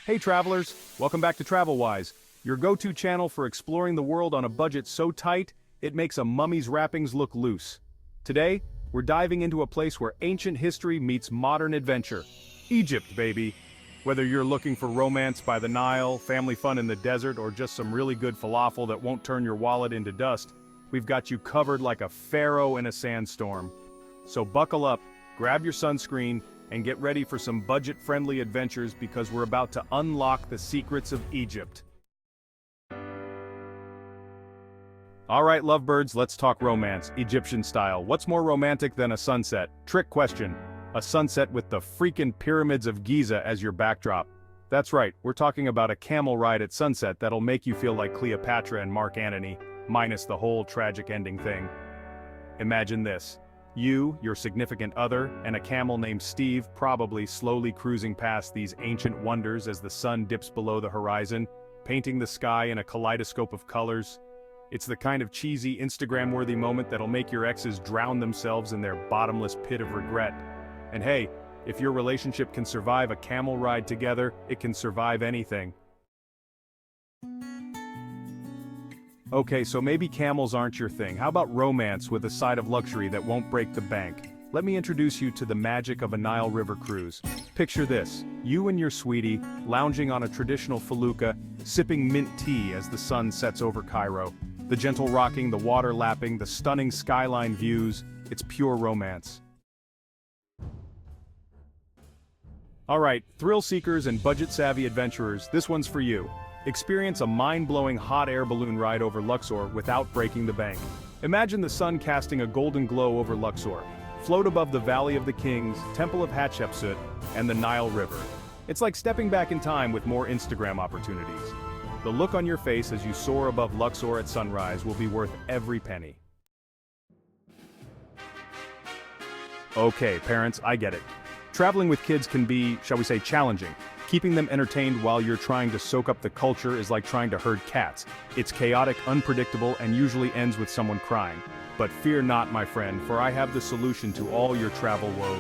Hey travelers, welcome back to TravelWise, your go-to channel for exploring the world on a budget so tight, it makes a mummy's wrappings look loose. Today, we're diving into a place where ancient history meets modern adventure. Egypt, baby. Whether you're looking for romance by the Nile, family fun in the desert, or just some really good falafel that won't turn your wallet into dust, we've got you covered like a pharaoh in a sandstorm. So buckle up, grab your sunscreen, and get ready for some budget-friendly adventures because we're about to unlock the secrets of Egypt. Alright lovebirds, let's talk romance, Egyptian style. What's more romantic than a sunset? Trick question. A sunset with the freaking Pyramids of Giza as your backdrop. That's right, we're talking about a camel ride at sunset that'll make you feel like Cleopatra and Mark Antony, minus the whole tragic ending thing. Imagine this. You, your significant other, and a camel named Steve probably slowly cruising past these ancient wonders as the sun dips below the horizon, painting the sky in a kaleidoscope of colors. It's the kind of cheesy, Instagram-worthy moment that'll make your exes drown themselves in their bottomless pit of regret. And hey, if your relationship can survive a camel ride together, it can survive anything. Okay, so maybe camels aren't your thing. How about romance with a side of luxury that won't break the bank? Let me introduce you to the magic of a Nile River cruise. Picture this, you and your sweetie, lounging on a traditional felucca, sipping mint tea as the sun sets over Cairo. The gentle rocking, the water lapping, the stunning skyline views, it's pure romance. Alright, thrill seekers and budget-savvy adventurers, this one's for you. Experience a mind-blowing hot air balloon ride over Luxor without breaking the bank. Imagine the sun casting a golden glow over Luxor. Float above the Valley of the Kings, Temple of Hatshepsut, and the Nile River. It's like stepping back in time with more Instagram opportunities. The look on your face as you soar above Luxor at sunrise will be worth every penny. Okay, parents, I get it. Traveling with kids can be, shall we say, challenging. Keeping them entertained while you're trying to soak up the culture is like trying to herd cats. It's chaotic, unpredictable, and usually ends with someone crying. But fear not, my friend, for I have the solution to all your travel woes.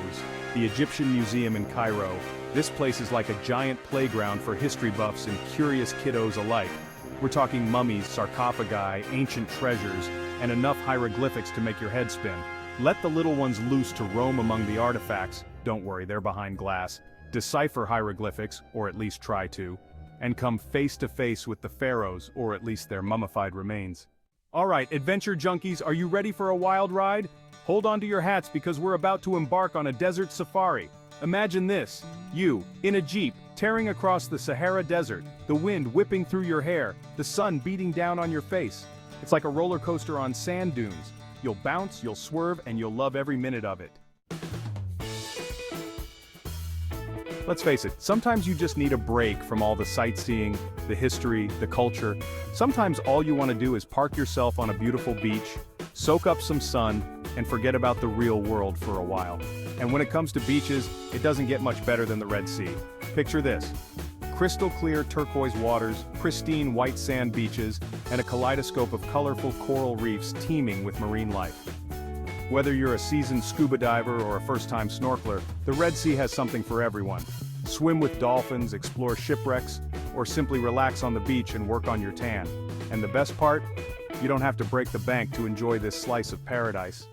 The Egyptian Museum in Cairo. This place is like a giant playground for history buffs and curious kiddos alike. We're talking mummies, sarcophagi, ancient treasures, and enough hieroglyphics to make your head spin. Let the little ones loose to roam among the artifacts. Don't worry, they're behind glass. Decipher hieroglyphics, or at least try to, and come face to face with the pharaohs, or at least their mummified remains. Alright, adventure junkies, are you ready for a wild ride? Hold on to your hats because we're about to embark on a desert safari. Imagine this, you, in a jeep, tearing across the Sahara Desert, the wind whipping through your hair, the sun beating down on your face. It's like a roller coaster on sand dunes. You'll bounce, you'll swerve, and you'll love every minute of it. Let's face it, sometimes you just need a break from all the sightseeing, the history, the culture. Sometimes all you want to do is park yourself on a beautiful beach, soak up some sun, and forget about the real world for a while. And when it comes to beaches, it doesn't get much better than the Red Sea. Picture this. Crystal clear turquoise waters, pristine white sand beaches, and a kaleidoscope of colorful coral reefs teeming with marine life. Whether you're a seasoned scuba diver or a first-time snorkeler, the Red Sea has something for everyone. Swim with dolphins, explore shipwrecks, or simply relax on the beach and work on your tan. And the best part? You don't have to break the bank to enjoy this slice of paradise.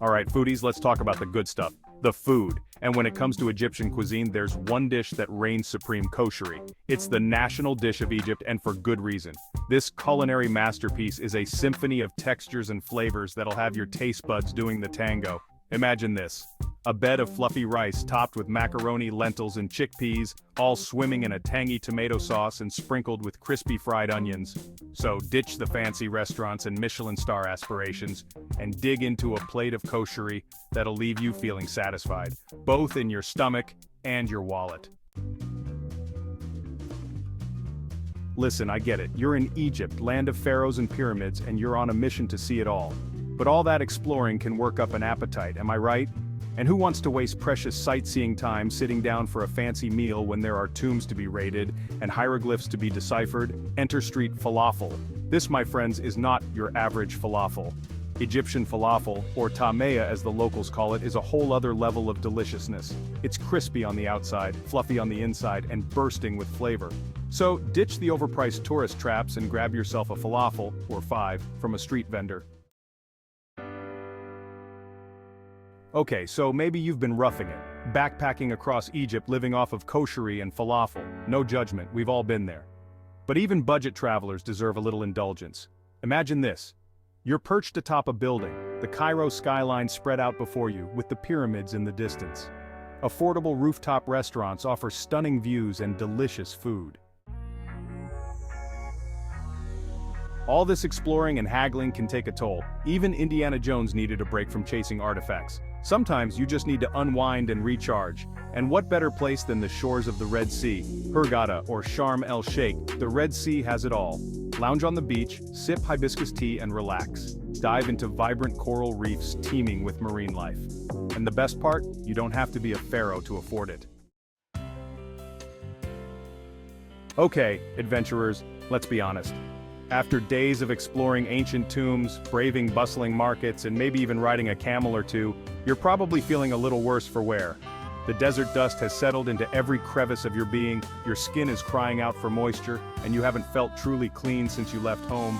Alright foodies, let's talk about the good stuff. The food. And when it comes to Egyptian cuisine, there's one dish that reigns supreme: koshary. It's the national dish of Egypt, and for good reason. This culinary masterpiece is a symphony of textures and flavors that'll have your taste buds doing the tango. Imagine this. A bed of fluffy rice topped with macaroni, lentils, and chickpeas, all swimming in a tangy tomato sauce and sprinkled with crispy fried onions. So ditch the fancy restaurants and Michelin star aspirations, and dig into a plate of koshary that'll leave you feeling satisfied, both in your stomach and your wallet. Listen, I get it. You're in Egypt, land of pharaohs and pyramids, and you're on a mission to see it all. But all that exploring can work up an appetite, am I right? And who wants to waste precious sightseeing time sitting down for a fancy meal when there are tombs to be raided and hieroglyphs to be deciphered? Enter street falafel. This, my friends, is not your average falafel. Egyptian falafel, or tameya as the locals call it, is a whole other level of deliciousness. It's crispy on the outside, fluffy on the inside, and bursting with flavor. So, ditch the overpriced tourist traps and grab yourself a falafel, or 5, from a street vendor. Okay, so maybe you've been roughing it, backpacking across Egypt living off of koshary and falafel. No judgment, we've all been there. But even budget travelers deserve a little indulgence. Imagine this. You're perched atop a building, the Cairo skyline spread out before you, with the pyramids in the distance. Affordable rooftop restaurants offer stunning views and delicious food. All this exploring and haggling can take a toll. Even Indiana Jones needed a break from chasing artifacts. Sometimes you just need to unwind and recharge. And what better place than the shores of the Red Sea, Hurghada or Sharm el-Sheikh? The Red Sea has it all. Lounge on the beach, sip hibiscus tea and relax. Dive into vibrant coral reefs teeming with marine life. And the best part? You don't have to be a pharaoh to afford it. Okay, adventurers, let's be honest. After days of exploring ancient tombs, braving bustling markets, and maybe even riding a camel or two, you're probably feeling a little worse for wear. The desert dust has settled into every crevice of your being, your skin is crying out for moisture, and you haven't felt truly clean since you left home.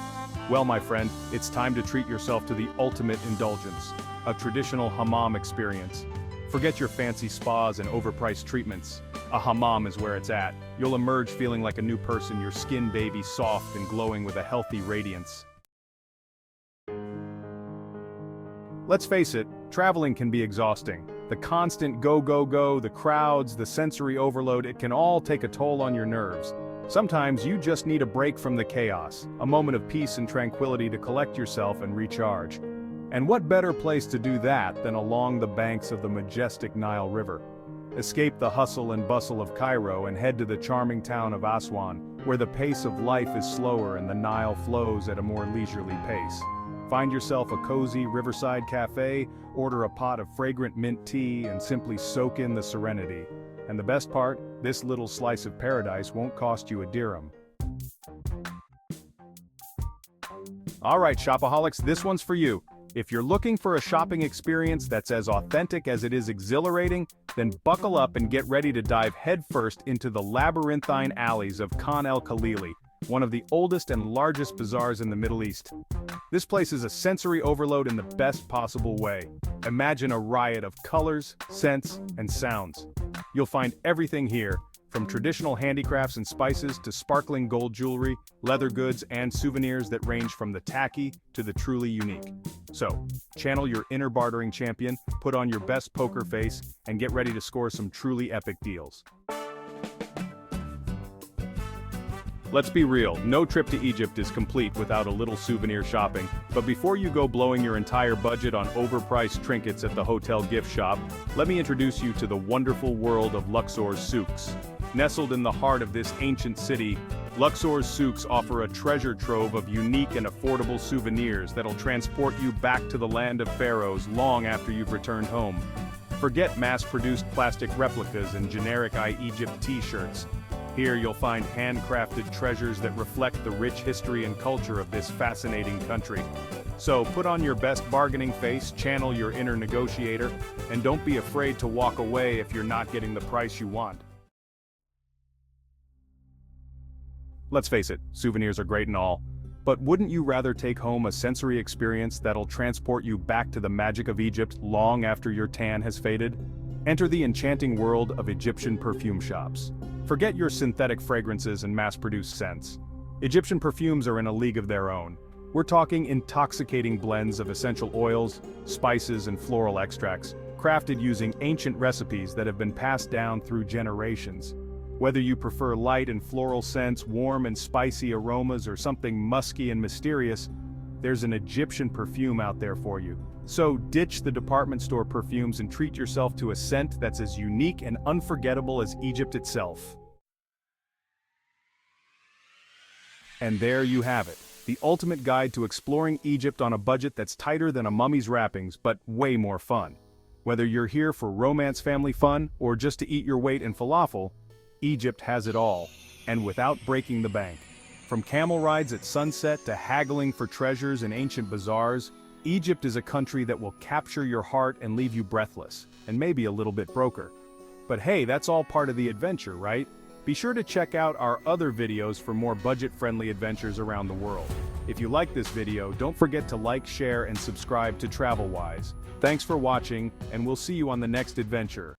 Well, my friend, it's time to treat yourself to the ultimate indulgence, a traditional hammam experience. Forget your fancy spas and overpriced treatments. A hammam is where it's at. You'll emerge feeling like a new person, your skin baby soft and glowing with a healthy radiance. Let's face it, traveling can be exhausting. The constant go, go, go, the crowds, the sensory overload, it can all take a toll on your nerves. Sometimes you just need a break from the chaos, a moment of peace and tranquility to collect yourself and recharge. And what better place to do that than along the banks of the majestic Nile River? Escape the hustle and bustle of Cairo and head to the charming town of Aswan, where the pace of life is slower and the Nile flows at a more leisurely pace. Find yourself a cozy riverside cafe, order a pot of fragrant mint tea, and simply soak in the serenity. And the best part, this little slice of paradise won't cost you a dirham. Alright, shopaholics, this one's for you. If you're looking for a shopping experience that's as authentic as it is exhilarating, then buckle up and get ready to dive headfirst into the labyrinthine alleys of Khan el-Khalili, one of the oldest and largest bazaars in the Middle East. This place is a sensory overload in the best possible way. Imagine a riot of colors, scents, and sounds. You'll find everything here, from traditional handicrafts and spices to sparkling gold jewelry, leather goods, and souvenirs that range from the tacky to the truly unique. So, channel your inner bartering champion, put on your best poker face, and get ready to score some truly epic deals. Let's be real, no trip to Egypt is complete without a little souvenir shopping, but before you go blowing your entire budget on overpriced trinkets at the hotel gift shop, let me introduce you to the wonderful world of Luxor's souks. Nestled in the heart of this ancient city, Luxor's souks offer a treasure trove of unique and affordable souvenirs that'll transport you back to the land of pharaohs long after you've returned home. Forget mass-produced plastic replicas and generic Egypt t-shirts. Here you'll find handcrafted treasures that reflect the rich history and culture of this fascinating country. So put on your best bargaining face, channel your inner negotiator, and don't be afraid to walk away if you're not getting the price you want. Let's face it, souvenirs are great and all, but wouldn't you rather take home a sensory experience that'll transport you back to the magic of Egypt long after your tan has faded? Enter the enchanting world of Egyptian perfume shops. Forget your synthetic fragrances and mass-produced scents. Egyptian perfumes are in a league of their own. We're talking intoxicating blends of essential oils, spices, and floral extracts, crafted using ancient recipes that have been passed down through generations. Whether you prefer light and floral scents, warm and spicy aromas, or something musky and mysterious, there's an Egyptian perfume out there for you. So ditch the department store perfumes and treat yourself to a scent that's as unique and unforgettable as Egypt itself. And there you have it, the ultimate guide to exploring Egypt on a budget that's tighter than a mummy's wrappings, but way more fun. Whether you're here for romance family fun or just to eat your weight in falafel, Egypt has it all, and without breaking the bank. From camel rides at sunset to haggling for treasures in ancient bazaars, Egypt is a country that will capture your heart and leave you breathless, and maybe a little bit broker. But hey, that's all part of the adventure, right? Be sure to check out our other videos for more budget-friendly adventures around the world. If you like this video, don't forget to like, share, and subscribe to TravelWise. Thanks for watching, and we'll see you on the next adventure.